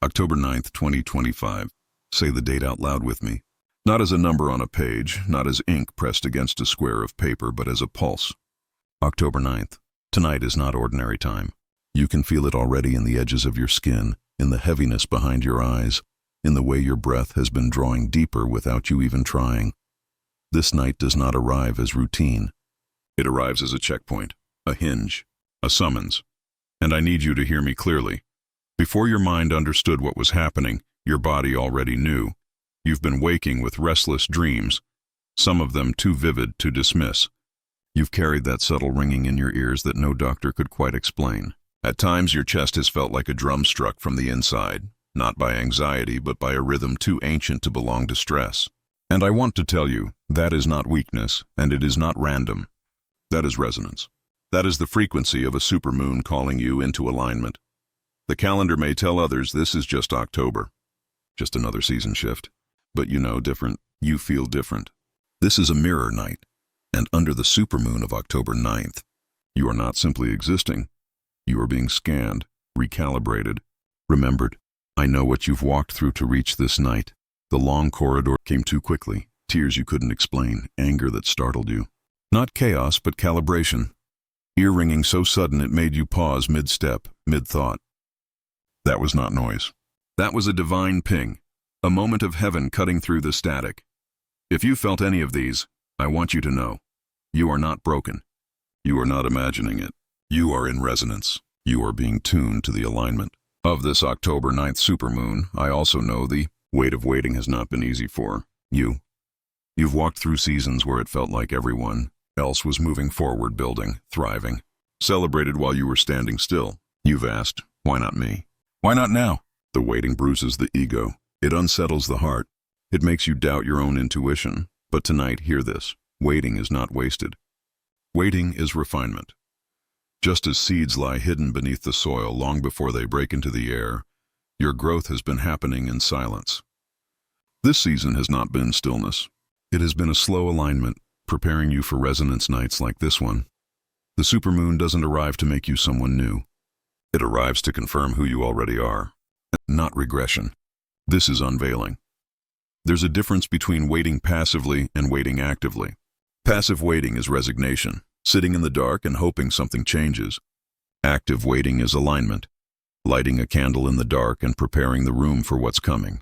October 9th, 2025. Say the date out loud with me. Not as a number on a page, not as ink pressed against a square of paper, but as a pulse. October 9th. Tonight is not ordinary time. You can feel it already in the edges of your skin, in the heaviness behind your eyes, in the way your breath has been drawing deeper without you even trying. This night does not arrive as routine. It arrives as a checkpoint, a hinge, a summons. And I need you to hear me clearly. Before your mind understood what was happening, your body already knew. You've been waking with restless dreams, some of them too vivid to dismiss. You've carried that subtle ringing in your ears that no doctor could quite explain. At times your chest has felt like a drum struck from the inside, not by anxiety but by a rhythm too ancient to belong to stress. And I want to tell you, that is not weakness, and it is not random. That is resonance. That is the frequency of a supermoon calling you into alignment. The calendar may tell others this is just October, just another season shift. But you know different, you feel different. This is a mirror night, and under the supermoon of October 9th, you are not simply existing. You are being scanned, recalibrated, remembered. I know what you've walked through to reach this night. The long corridor came too quickly, tears you couldn't explain, anger that startled you. Not chaos, but calibration. Ear-ringing so sudden it made you pause mid-step, mid-thought. That was not noise. That was a divine ping, a moment of heaven cutting through the static. If you felt any of these, I want you to know, you are not broken. You are not imagining it. You are in resonance. You are being tuned to the alignment. Of this October 9th supermoon, I also know the weight of waiting has not been easy for you. You've walked through seasons where it felt like everyone else was moving forward, building, thriving, celebrated while you were standing still. You've asked, why not me? Why not now? The waiting bruises the ego. It unsettles the heart. It makes you doubt your own intuition. But tonight, hear this. Waiting is not wasted. Waiting is refinement. Just as seeds lie hidden beneath the soil long before they break into the air, your growth has been happening in silence. This season has not been stillness. It has been a slow alignment, preparing you for resonance nights like this one. The supermoon doesn't arrive to make you someone new. It arrives to confirm who you already are, not regression. This is unveiling. There's a difference between waiting passively and waiting actively. Passive waiting is resignation, sitting in the dark and hoping something changes. Active waiting is alignment, lighting a candle in the dark and preparing the room for what's coming.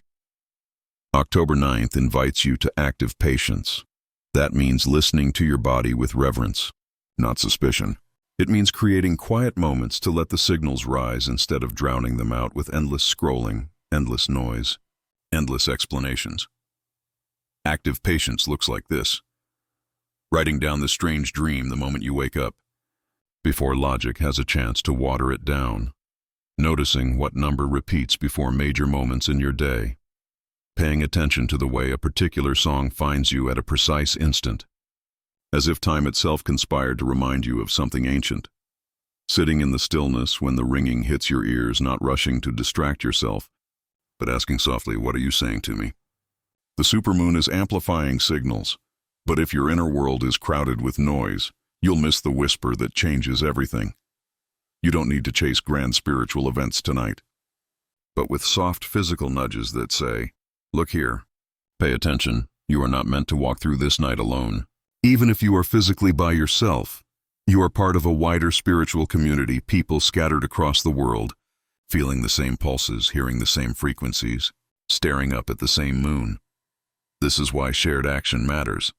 October 9th invites you to active patience. That means listening to your body with reverence, not suspicion. It means creating quiet moments to let the signals rise instead of drowning them out with endless scrolling, endless noise, endless explanations. Active patience looks like this. Writing down the strange dream the moment you wake up, before logic has a chance to water it down. Noticing what number repeats before major moments in your day. Paying attention to the way a particular song finds you at a precise instant, as if time itself conspired to remind you of something ancient. Sitting in the stillness when the ringing hits your ears, not rushing to distract yourself, but asking softly, what are you saying to me? The supermoon is amplifying signals, but if your inner world is crowded with noise, you'll miss the whisper that changes everything. You don't need to chase grand spiritual events tonight, but with soft physical nudges that say, look here, pay attention, you are not meant to walk through this night alone. Even if you are physically by yourself, you are part of a wider spiritual community, people scattered across the world, feeling the same pulses, hearing the same frequencies, staring up at the same moon. This is why shared action matters.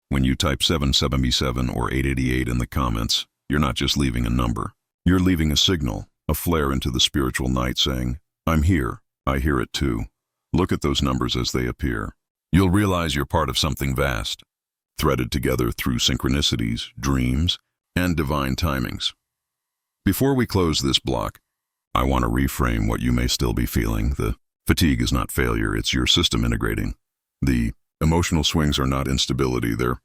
When you type 777 or 888 in the comments, you're not just leaving a number. You're leaving a signal, a flare into the spiritual night saying, I'm here, I hear it too. Look at those numbers as they appear. You'll realize you're part of something vast, threaded together through synchronicities, dreams, and divine timings. Before we close this block, I want to reframe what you may still be feeling. The fatigue is not failure, it's your system integrating. The emotional swings are not instability, they're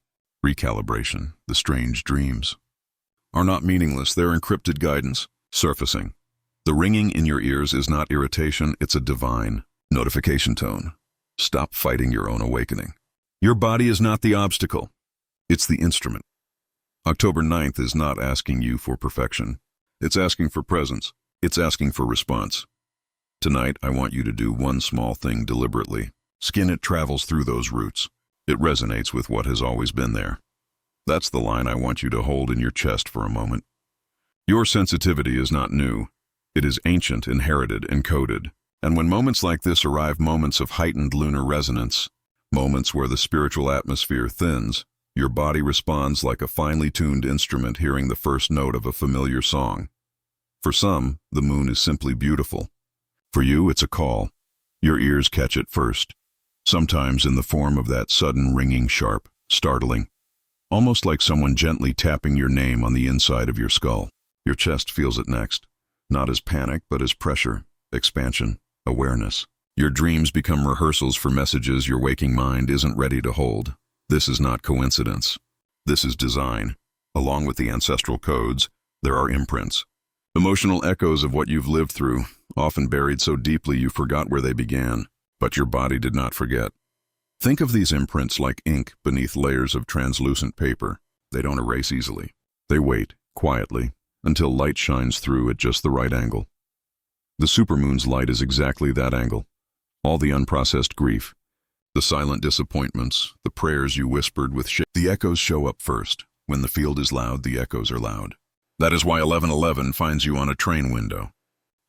recalibration. The strange dreams are not meaningless, they're encrypted guidance, surfacing. The ringing in your ears is not irritation, it's a divine notification tone. Stop fighting your own awakening. Your body is not the obstacle, it's the instrument. October 9th is not asking you for perfection. It's asking for presence. It's asking for response. Tonight, I want you to do one small thing deliberately. Skin it travels through those roots. It resonates with what has always been there. That's the line I want you to hold in your chest for a moment. Your sensitivity is not new. It is ancient, inherited, encoded. And when moments like this arrive, moments of heightened lunar resonance, moments where the spiritual atmosphere thins, your body responds like a finely tuned instrument hearing the first note of a familiar song. For some, the moon is simply beautiful. For you, it's a call. Your ears catch it first, sometimes in the form of that sudden ringing, sharp, startling, almost like someone gently tapping your name on the inside of your skull. Your chest feels it next, not as panic, but as pressure, expansion, awareness. Your dreams become rehearsals for messages your waking mind isn't ready to hold. This is not coincidence. This is design. Along with the ancestral codes, there are imprints. Emotional echoes of what you've lived through, often buried so deeply you forgot where they began, but your body did not forget. Think of these imprints like ink beneath layers of translucent paper. They don't erase easily. They wait, quietly, until light shines through at just the right angle. The supermoon's light is exactly that angle. All the unprocessed grief, the silent disappointments, the prayers you whispered with the echoes show up first. When the field is loud, the echoes are loud. That is why 1111 finds you on a train window.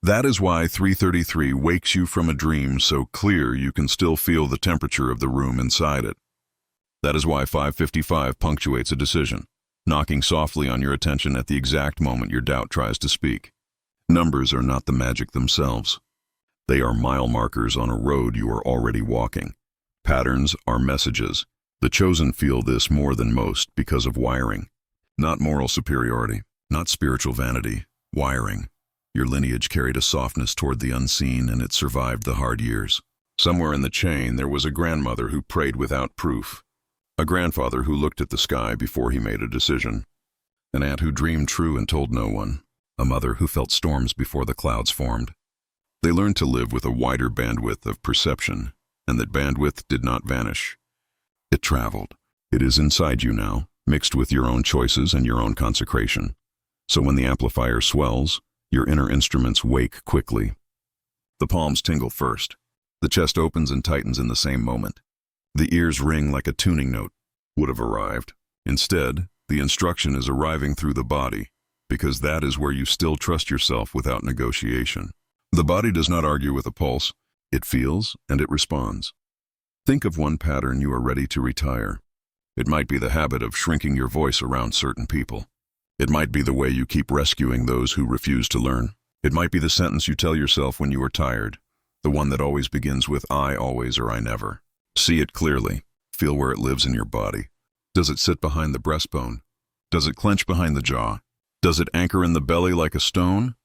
That is why 333 wakes you from a dream so clear you can still feel the temperature of the room inside it. That is why 555 punctuates a decision, knocking softly on your attention at the exact moment your doubt tries to speak. Numbers are not the magic themselves. They are mile markers on a road you are already walking. Patterns are messages. The chosen feel this more than most because of wiring. Not moral superiority, not spiritual vanity, wiring. Your lineage carried a softness toward the unseen, and it survived the hard years. Somewhere in the chain, there was a grandmother who prayed without proof, a grandfather who looked at the sky before he made a decision, an aunt who dreamed true and told no one, a mother who felt storms before the clouds formed. They learned to live with a wider bandwidth of perception, and that bandwidth did not vanish. It traveled. It is inside you now, mixed with your own choices and your own consecration. So when the amplifier swells, your inner instruments wake quickly. The palms tingle first. The chest opens and tightens in the same moment. The ears ring like a tuning note would have arrived. Instead, the instruction is arriving through the body, because that is where you still trust yourself without negotiation. The body does not argue with a pulse. It feels and it responds. Think of one pattern you are ready to retire. It might be the habit of shrinking your voice around certain people. It might be the way you keep rescuing those who refuse to learn. It might be the sentence you tell yourself when you are tired, the one that always begins with I always or I never. See it clearly. Feel where it lives in your body. Does it sit behind the breastbone? Does it clench behind the jaw? Does it anchor in the belly like a stone?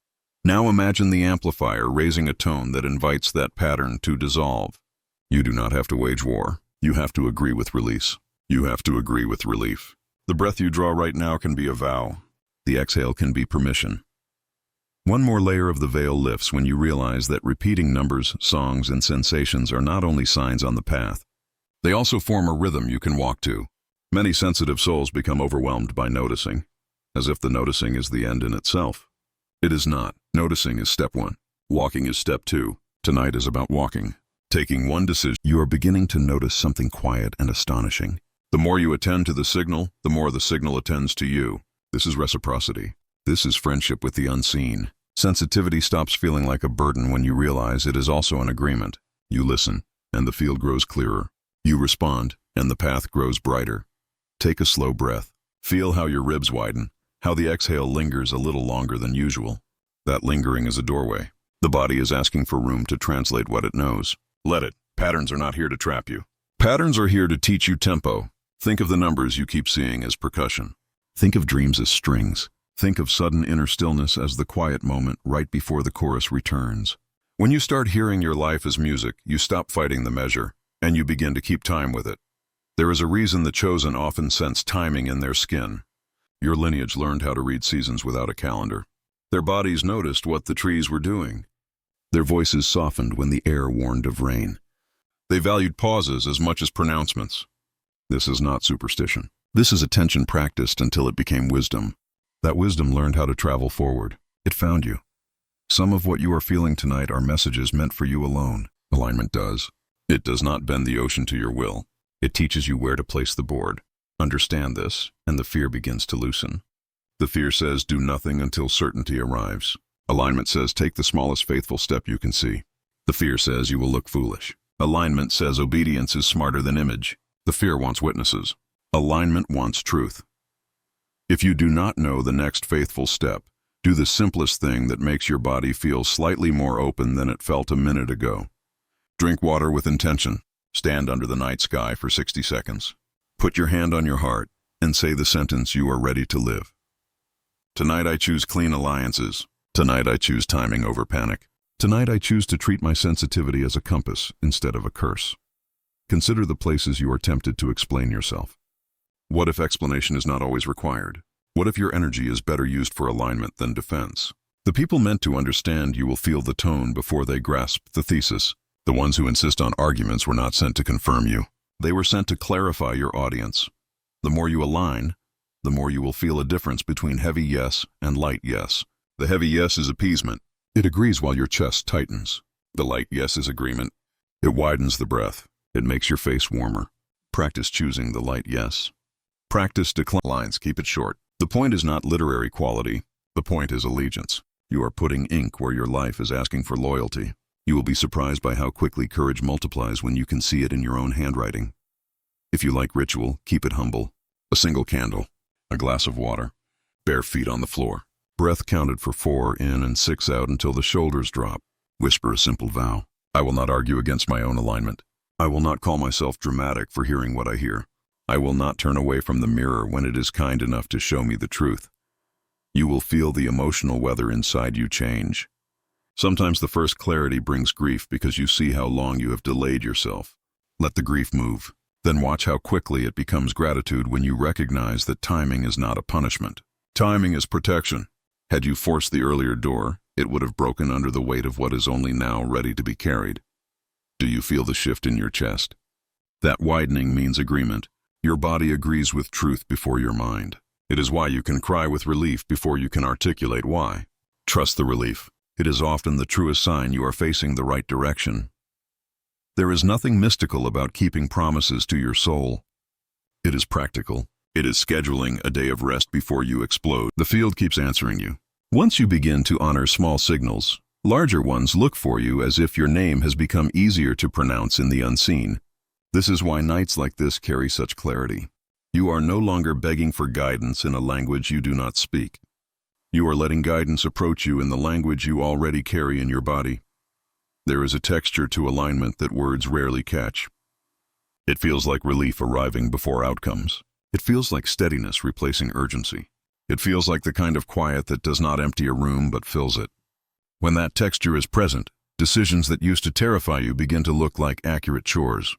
Now imagine the amplifier raising a tone that invites that pattern to dissolve. You do not have to wage war. You have to agree with release. You have to agree with relief. The breath you draw right now can be a vow. The exhale can be permission. One more layer of the veil lifts when you realize that repeating numbers, songs, and sensations are not only signs on the path. They also form a rhythm you can walk to. Many sensitive souls become overwhelmed by noticing, as if the noticing is the end in itself. It is not. Noticing is step one. Walking is step two. Tonight is about walking. Taking one decision. You are beginning to notice something quiet and astonishing. The more you attend to the signal, the more the signal attends to you. This is reciprocity. This is friendship with the unseen. Sensitivity stops feeling like a burden when you realize it is also an agreement. You listen, and the field grows clearer. You respond, and the path grows brighter. Take a slow breath. Feel how your ribs widen, how the exhale lingers a little longer than usual. That lingering is a doorway. The body is asking for room to translate what it knows. Let it. Patterns are not here to trap you. Patterns are here to teach you tempo. Think of the numbers you keep seeing as percussion. Think of dreams as strings. Think of sudden inner stillness as the quiet moment right before the chorus returns. When you start hearing your life as music, you stop fighting the measure, and you begin to keep time with it. There is a reason the chosen often sense timing in their skin. Your lineage learned how to read seasons without a calendar. Their bodies noticed what the trees were doing. Their voices softened when the air warned of rain. They valued pauses as much as pronouncements. This is not superstition. This is attention practiced until it became wisdom. That wisdom learned how to travel forward. It found you. Some of what you are feeling tonight are messages meant for you alone. Alignment does. It does not bend the ocean to your will. It teaches you where to place the board. Understand this, and the fear begins to loosen. The fear says, do nothing until certainty arrives. Alignment says, take the smallest faithful step you can see. The fear says, you will look foolish. Alignment says, obedience is smarter than image. The fear wants witnesses. Alignment wants truth. If you do not know the next faithful step, do the simplest thing that makes your body feel slightly more open than it felt a minute ago. Drink water with intention. Stand under the night sky for 60 seconds. Put your hand on your heart and say the sentence, you are ready to live. Tonight I choose clean alliances. Tonight I choose timing over panic. Tonight I choose to treat my sensitivity as a compass instead of a curse. Consider the places you are tempted to explain yourself. What if explanation is not always required? What if your energy is better used for alignment than defense? The people meant to understand you will feel the tone before they grasp the thesis. The ones who insist on arguments were not sent to confirm you. They were sent to clarify your audience. The more you align, the more you will feel a difference between heavy yes and light yes. The heavy yes is appeasement. It agrees while your chest tightens. The light yes is agreement. It widens the breath. It makes your face warmer. Practice choosing the light yes. Practice declines. Keep it short. The point is not literary quality. The point is allegiance. You are putting ink where your life is asking for loyalty. You will be surprised by how quickly courage multiplies when you can see it in your own handwriting. If you like ritual, keep it humble. A single candle, a glass of water, bare feet on the floor. Breath counted for 4 in and 6 out until the shoulders drop. Whisper a simple vow. I will not argue against my own alignment. I will not call myself dramatic for hearing what I hear. I will not turn away from the mirror when it is kind enough to show me the truth. You will feel the emotional weather inside you change. Sometimes the first clarity brings grief because you see how long you have delayed yourself. Let the grief move. Then watch how quickly it becomes gratitude when you recognize that timing is not a punishment. Timing is protection. Had you forced the earlier door, it would have broken under the weight of what is only now ready to be carried. Do you feel the shift in your chest? That widening means agreement. Your body agrees with truth before your mind. It is why you can cry with relief before you can articulate why. Trust the relief. It is often the truest sign you are facing the right direction. There is nothing mystical about keeping promises to your soul. It is practical. It is scheduling a day of rest before you explode. The field keeps answering you. Once you begin to honor small signals, larger ones look for you as if your name has become easier to pronounce in the unseen. This is why nights like this carry such clarity. You are no longer begging for guidance in a language you do not speak. You are letting guidance approach you in the language you already carry in your body. There is a texture to alignment that words rarely catch. It feels like relief arriving before outcomes. It feels like steadiness replacing urgency. It feels like the kind of quiet that does not empty a room but fills it. When that texture is present, decisions that used to terrify you begin to look like accurate chores.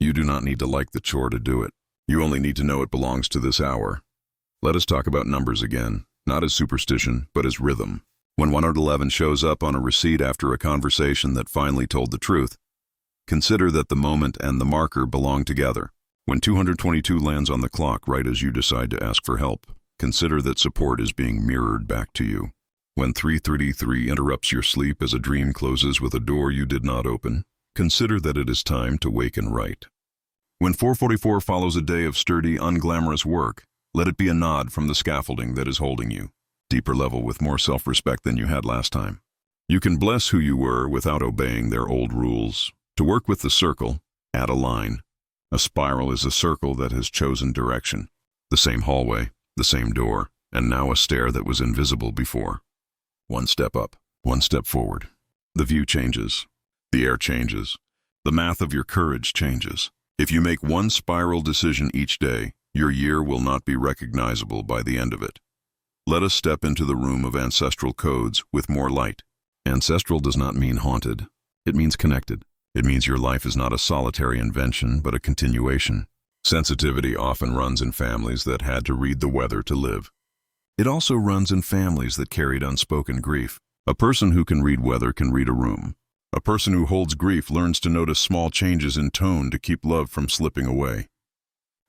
You do not need to like the chore to do it. You only need to know it belongs to this hour. Let us talk about numbers again. Not as superstition, but as rhythm. When 111 shows up on a receipt after a conversation that finally told the truth, consider that the moment and the marker belong together. When 222 lands on the clock right as you decide to ask for help, consider that support is being mirrored back to you. When 333 interrupts your sleep as a dream closes with a door you did not open, consider that it is time to wake and write. When 444 follows a day of sturdy, unglamorous work, let it be a nod from the scaffolding that is holding you. Deeper level with more self-respect than you had last time. You can bless who you were without obeying their old rules. To work with the circle, add a line. A spiral is a circle that has chosen direction. The same hallway, the same door, and now a stair that was invisible before. One step up, one step forward. The view changes. The air changes. The math of your courage changes. If you make one spiral decision each day, your year will not be recognizable by the end of it. Let us step into the room of ancestral codes with more light. Ancestral does not mean haunted. It means connected. It means your life is not a solitary invention, but a continuation. Sensitivity often runs in families that had to read the weather to live. It also runs in families that carried unspoken grief. A person who can read weather can read a room. A person who holds grief learns to notice small changes in tone to keep love from slipping away.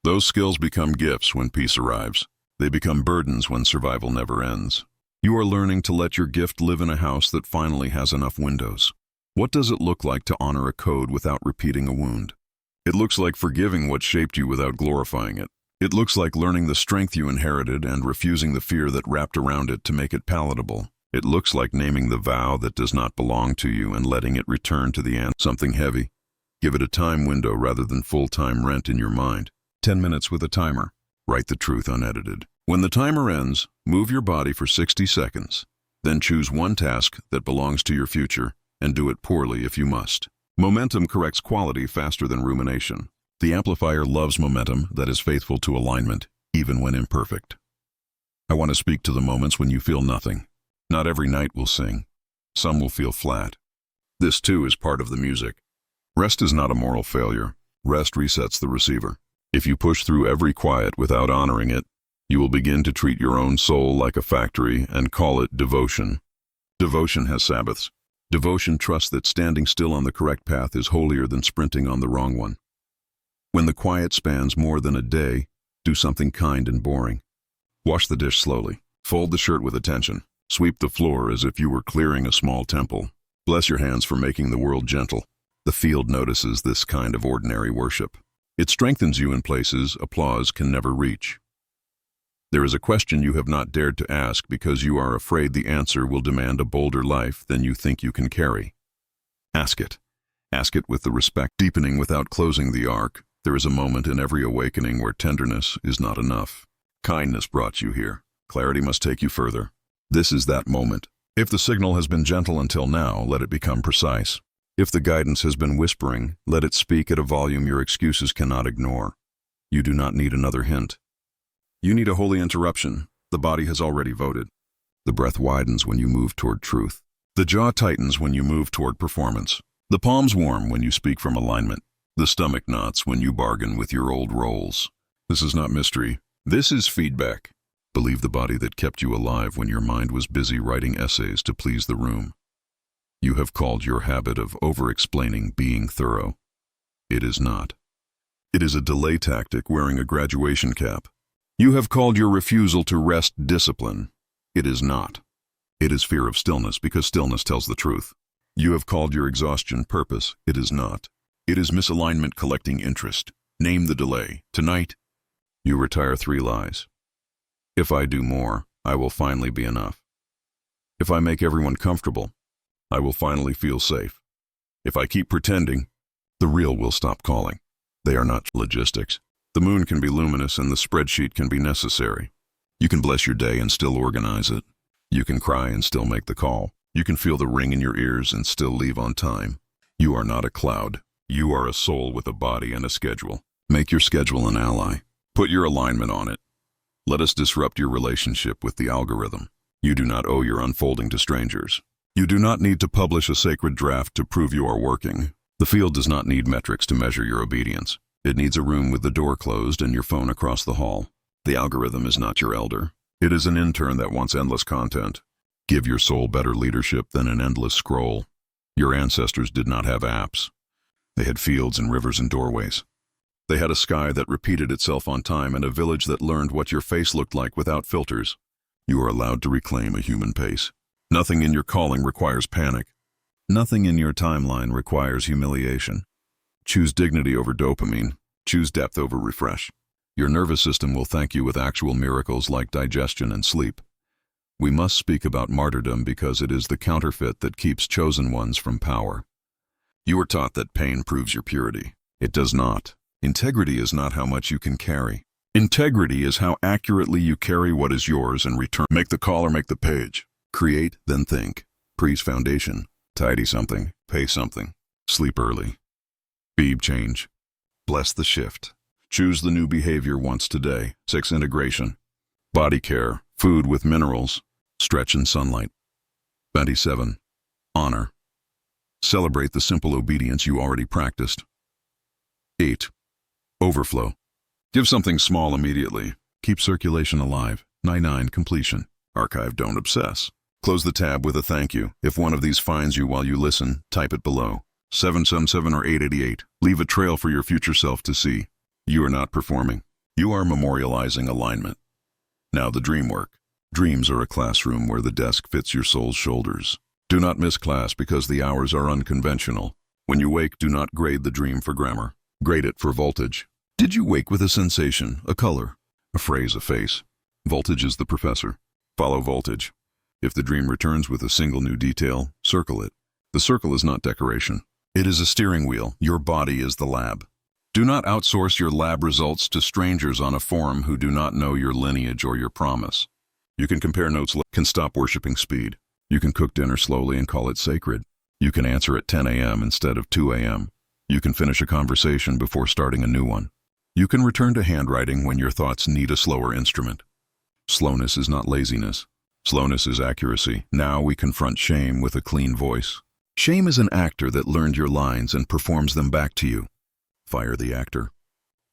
Those skills become gifts when peace arrives. They become burdens when survival never ends. You are learning to let your gift live in a house that finally has enough windows. What does it look like to honor a code without repeating a wound? It looks like forgiving what shaped you without glorifying it. It looks like learning the strength you inherited and refusing the fear that wrapped around it to make it palatable. It looks like naming the vow that does not belong to you and letting it return to the end. Something heavy. Give it a time window rather than full-time rent in your mind. 10 minutes with a timer. Write the truth unedited. When the timer ends, move your body for 60 seconds. Then choose one task that belongs to your future and do it poorly if you must. Momentum corrects quality faster than rumination. The amplifier loves momentum that is faithful to alignment, even when imperfect. I want to speak to the moments when you feel nothing. Not every night will sing. Some will feel flat. This too is part of the music. Rest is not a moral failure. Rest resets the receiver. If you push through every quiet without honoring it, you will begin to treat your own soul like a factory and call it devotion. Devotion has Sabbaths. Devotion trusts that standing still on the correct path is holier than sprinting on the wrong one. When the quiet spans more than a day, do something kind and boring. Wash the dish slowly. Fold the shirt with attention. Sweep the floor as if you were clearing a small temple. Bless your hands for making the world gentle. The field notices this kind of ordinary worship. It strengthens you in places applause can never reach. There is a question you have not dared to ask because you are afraid the answer will demand a bolder life than you think you can carry. Ask it. Ask it with the respect deepening without closing the arc. There is a moment in every awakening where tenderness is not enough. Kindness brought you here. Clarity must take you further. This is that moment. If the signal has been gentle until now, let it become precise. If the guidance has been whispering, let it speak at a volume your excuses cannot ignore. You do not need another hint. You need a holy interruption. The body has already voted. The breath widens when you move toward truth. The jaw tightens when you move toward performance. The palms warm when you speak from alignment. The stomach knots when you bargain with your old roles. This is not mystery. This is feedback. Believe the body that kept you alive when your mind was busy writing essays to please the room. You have called your habit of over-explaining being thorough. It is not. It is a delay tactic wearing a graduation cap. You have called your refusal to rest discipline. It is not. It is fear of stillness because stillness tells the truth. You have called your exhaustion purpose. It is not. It is misalignment collecting interest. Name the delay. Tonight, you retire 3 lies. If I do more, I will finally be enough. If I make everyone comfortable, I will finally feel safe. If I keep pretending, the real will stop calling. They are not logistics. The moon can be luminous and the spreadsheet can be necessary. You can bless your day and still organize it. You can cry and still make the call. You can feel the ring in your ears and still leave on time. You are not a cloud. You are a soul with a body and a schedule. Make your schedule an ally. Put your alignment on it. Let us disrupt your relationship with the algorithm. You do not owe your unfolding to strangers. You do not need to publish a sacred draft to prove you are working. The field does not need metrics to measure your obedience. It needs a room with the door closed and your phone across the hall. The algorithm is not your elder. It is an intern that wants endless content. Give your soul better leadership than an endless scroll. Your ancestors did not have apps. They had fields and rivers and doorways. They had a sky that repeated itself on time and a village that learned what your face looked like without filters. You are allowed to reclaim a human pace. Nothing in your calling requires panic. Nothing in your timeline requires humiliation. Choose dignity over dopamine. Choose depth over refresh. Your nervous system will thank you with actual miracles like digestion and sleep. We must speak about martyrdom because it is the counterfeit that keeps chosen ones from power. You were taught that pain proves your purity. It does not. Integrity is not how much you can carry. Integrity is how accurately you carry what is yours and return. Make the call or make the page. Create, then think. Pre's foundation. Tidy something. Pay something. Sleep early. Beeb change. Bless the shift. Choose the new behavior once today. 6 integration. Body care. Food with minerals. Stretch in sunlight. 27. Honor. Celebrate the simple obedience you already practiced. 8. Overflow. Give something small immediately. Keep circulation alive. 9. Completion. Archive, don't obsess. Close the tab with a thank you. If one of these finds you while you listen, type it below. 777 or 888. Leave a trail for your future self to see. You are not performing. You are memorializing alignment. Now the dream work. Dreams are a classroom where the desk fits your soul's shoulders. Do not miss class because the hours are unconventional. When you wake, do not grade the dream for grammar. Grade it for voltage. Did you wake with a sensation, a color, a phrase, a face? Voltage is the professor. Follow voltage. If the dream returns with a single new detail, circle it. The circle is not decoration. It is a steering wheel. Your body is the lab. Do not outsource your lab results to strangers on a forum who do not know your lineage or your promise. You can compare notes, can stop worshiping speed. You can cook dinner slowly and call it sacred. You can answer at 10 a.m. instead of 2 a.m. You can finish a conversation before starting a new one. You can return to handwriting when your thoughts need a slower instrument. Slowness is not laziness. Slowness is accuracy. Now we confront shame with a clean voice. Shame is an actor that learned your lines and performs them back to you. Fire the actor.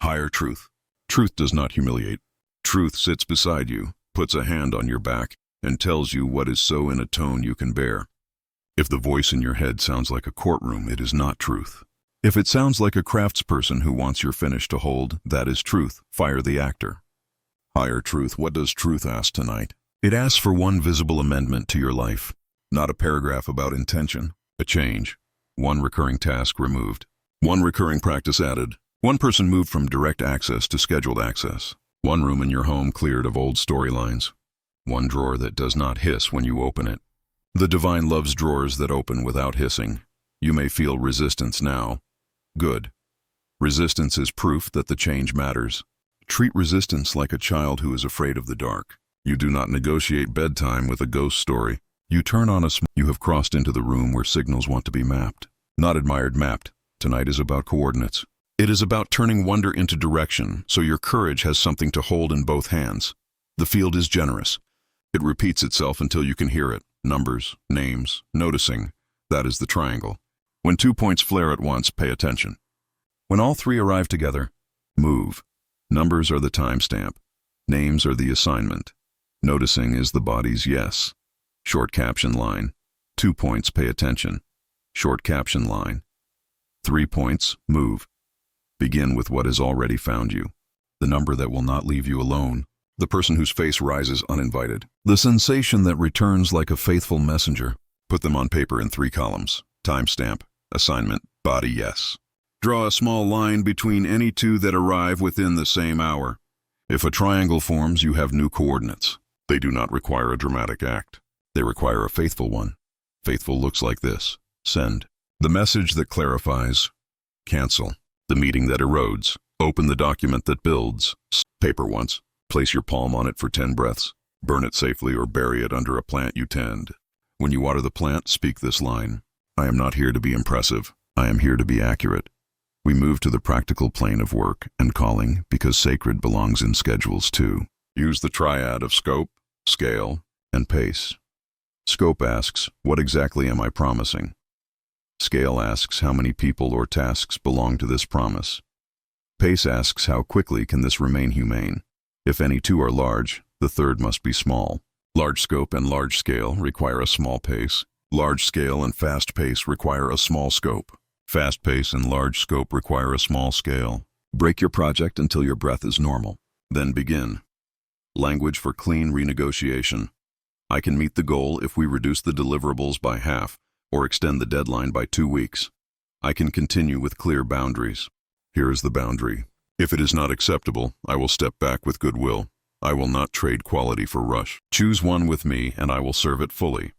Hire truth. Truth does not humiliate. Truth sits beside you, puts a hand on your back, and tells you what is so in a tone you can bear. If the voice in your head sounds like a courtroom, it is not truth. If it sounds like a craftsperson who wants your finish to hold, that is truth. Fire the actor. Hire truth. What does truth ask tonight? It asks for one visible amendment to your life. Not a paragraph about intention, a change. One recurring task removed. One recurring practice added. One person moved from direct access to scheduled access. One room in your home cleared of old storylines. One drawer that does not hiss when you open it. The divine loves drawers that open without hissing. You may feel resistance now. Good. Resistance is proof that the change matters. Treat resistance like a child who is afraid of the dark. You do not negotiate bedtime with a ghost story. You turn on you have crossed into the room where signals want to be mapped. Not admired, mapped. Tonight is about coordinates. It is about turning wonder into direction, so your courage has something to hold in both hands. The field is generous. It repeats itself until you can hear it. Numbers, names, noticing. That is the triangle. When 2 points flare at once, pay attention. When all three arrive together, move. Numbers are the timestamp. Names are the assignment. Noticing is the body's yes. Short caption line. 2 points, pay attention. Short caption line. 3 points, move. Begin with what has already found you. The number that will not leave you alone. The person whose face rises uninvited. The sensation that returns like a faithful messenger. Put them on paper in 3 columns. Timestamp, assignment, body yes. Draw a small line between any two that arrive within the same hour. If a triangle forms, you have new coordinates. They do not require a dramatic act. They require a faithful one. Faithful looks like this. Send. The message that clarifies. Cancel. The meeting that erodes. Open the document that builds. Paper once. Place your palm on it for 10 breaths. Burn it safely or bury it under a plant you tend. When you water the plant, speak this line. I am not here to be impressive. I am here to be accurate. We move to the practical plane of work and calling because sacred belongs in schedules too. Use the triad of scope, scale, and pace. Scope asks, what exactly am I promising? Scale asks how many people or tasks belong to this promise. Pace asks how quickly can this remain humane. If any two are large, the third must be small. Large scope and large scale require a small pace. Large scale and fast pace require a small scope. Fast pace and large scope require a small scale. Break your project until your breath is normal. Then begin. Language for clean renegotiation. I can meet the goal if we reduce the deliverables by half or extend the deadline by 2 weeks. I can continue with clear boundaries. Here is the boundary. If it is not acceptable, I will step back with goodwill. I will not trade quality for rush. Choose one with me and I will serve it fully.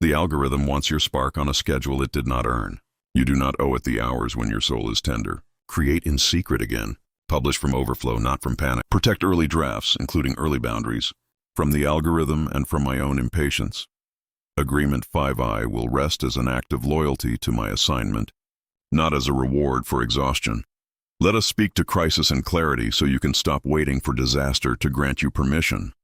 The algorithm wants your spark on a schedule it did not earn. You do not owe it the hours when your soul is tender. Create in secret again. Publish from overflow, not from panic. Protect early drafts, including early boundaries, from the algorithm and from my own impatience. Agreement 5I will rest as an act of loyalty to my assignment, not as a reward for exhaustion. Let us speak to crisis and clarity so you can stop waiting for disaster to grant you permission.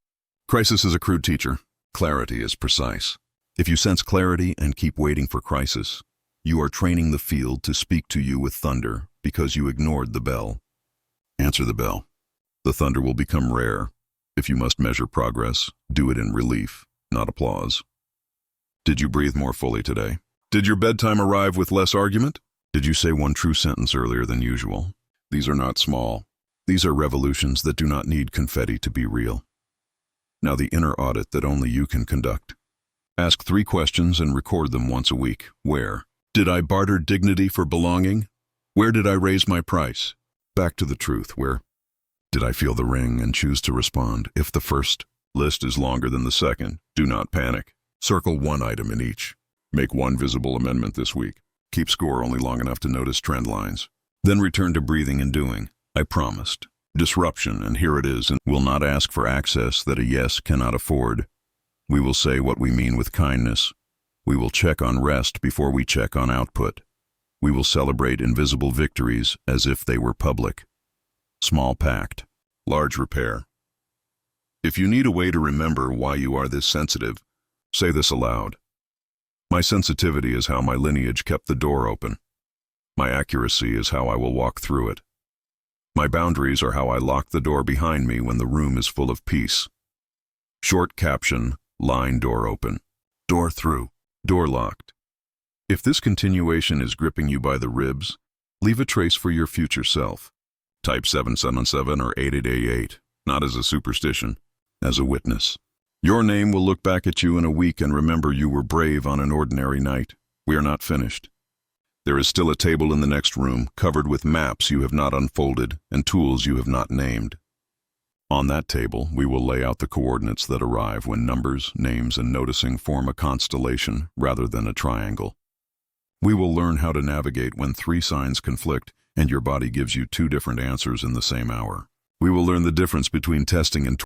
Crisis is a crude teacher. Clarity is precise. If you sense clarity and keep waiting for crisis, you are training the field to speak to you with thunder because you ignored the bell. Answer the bell. The thunder will become rare. If you must measure progress, do it in relief, not applause. Did you breathe more fully today? Did your bedtime arrive with less argument? Did you say one true sentence earlier than usual? These are not small. These are revolutions that do not need confetti to be real. Now the inner audit that only you can conduct. Ask 3 questions and record them once a week. Where? Did I barter dignity for belonging? Where did I raise my price? Back to the truth. Where did I feel the ring and choose to respond? If the first list is longer than the second, do not panic. Circle 1 item in each. Make 1 visible amendment this week. Keep score only long enough to notice trend lines. Then return to breathing and doing. I promised. Disruption, and here it is, and will not ask for access that a yes cannot afford. We will say what we mean with kindness. We will check on rest before we check on output. We will celebrate invisible victories as if they were public. Small pact, large repair. If you need a way to remember why you are this sensitive, say this aloud. My sensitivity is how my lineage kept the door open. My accuracy is how I will walk through it. My boundaries are how I lock the door behind me when the room is full of peace. Short caption, line door open. Door through, door locked. If this continuation is gripping you by the ribs, leave a trace for your future self. Type 777 or 8888, not as a superstition, as a witness. Your name will look back at you in a week and remember you were brave on an ordinary night. We are not finished. There is still a table in the next room, covered with maps you have not unfolded and tools you have not named. On that table, we will lay out the coordinates that arrive when numbers, names, and noticing form a constellation rather than a triangle. We will learn how to navigate when 3 signs conflict and your body gives you 2 different answers in the same hour. We will learn the difference between testing and